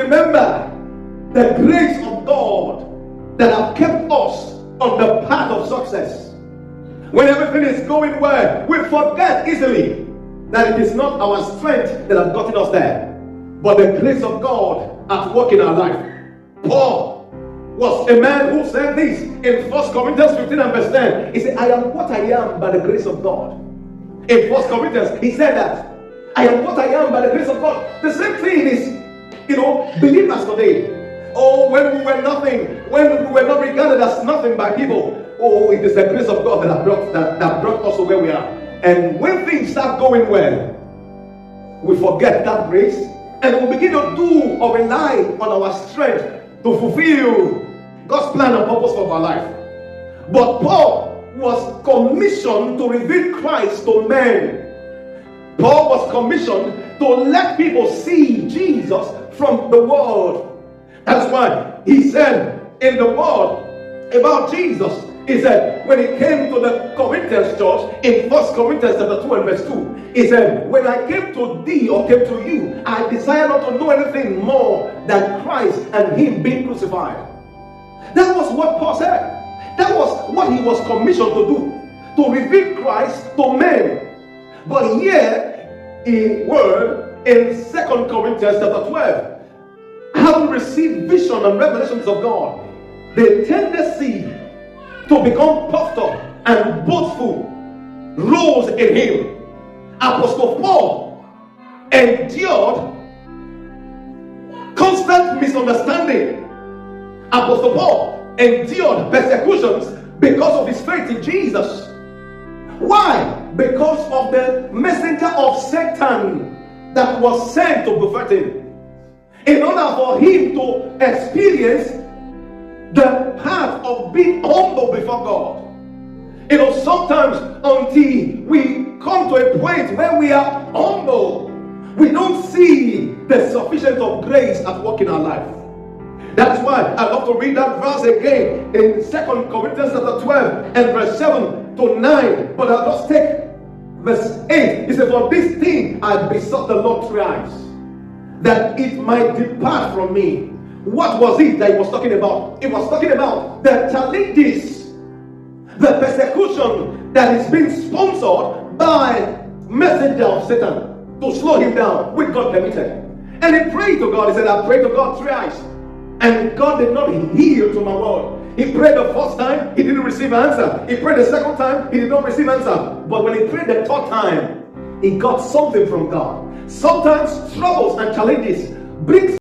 remember the grace of God that have kept us on the path of success. When everything is going well, we forget easily that it is not our strength that has gotten us there, but the grace of God at work in our life. Paul was a man who said this in 1 Corinthians 15 and verse 10. He said, I am what I am by the grace of God. In 1 Corinthians, he said that. I am what I am by the grace of God. The same thing is, believers today. Oh, when we were nothing, when we were not regarded as nothing by people, oh, it is the grace of God that brought us to where we are. And when things start going well, we forget that grace and we begin to do or rely on our strength to fulfill God's plan and purpose for our life. But Paul was commissioned to reveal Christ to men. Paul was commissioned to let people see Jesus from the world. That's why he said in the word about Jesus, he said, when he came to the Corinthians church in 1 Corinthians chapter 2 and verse 2, he said, when I came to thee or came to you, I desire not to know anything more than Christ and him being crucified. That was what Paul said. That was what he was commissioned to do, to reveal Christ to men. But here, in word, in 2 Corinthians chapter 12, having received vision and revelations of God, the tendency to become puffed up and boastful rose in him. Apostle Paul endured constant misunderstanding. Apostle Paul endured persecutions because of his faith in Jesus. Why? Because of the messenger of Satan that was sent to buffet him. In order for him to experience the path of being humble before God. Sometimes until we come to a point where we are humble, we don't see the sufficiency of grace at work in our life. That's why I love to read that verse again in 2 Corinthians chapter 12 and verse 7 to 9. But I'll just take verse 8. He said, for this thing I besought the Lord thrice, that it might depart from me. What was it that he was talking about? He was talking about the challenges, the persecution that is being sponsored by messenger of Satan to slow him down, which God permitted. And he prayed to God. He said, I prayed to God thrice, and God did not heal to my word. He prayed the first time, he didn't receive answer. He prayed the second time, he did not receive answer. But when he prayed the third time, he got something from God. Sometimes troubles and challenges bring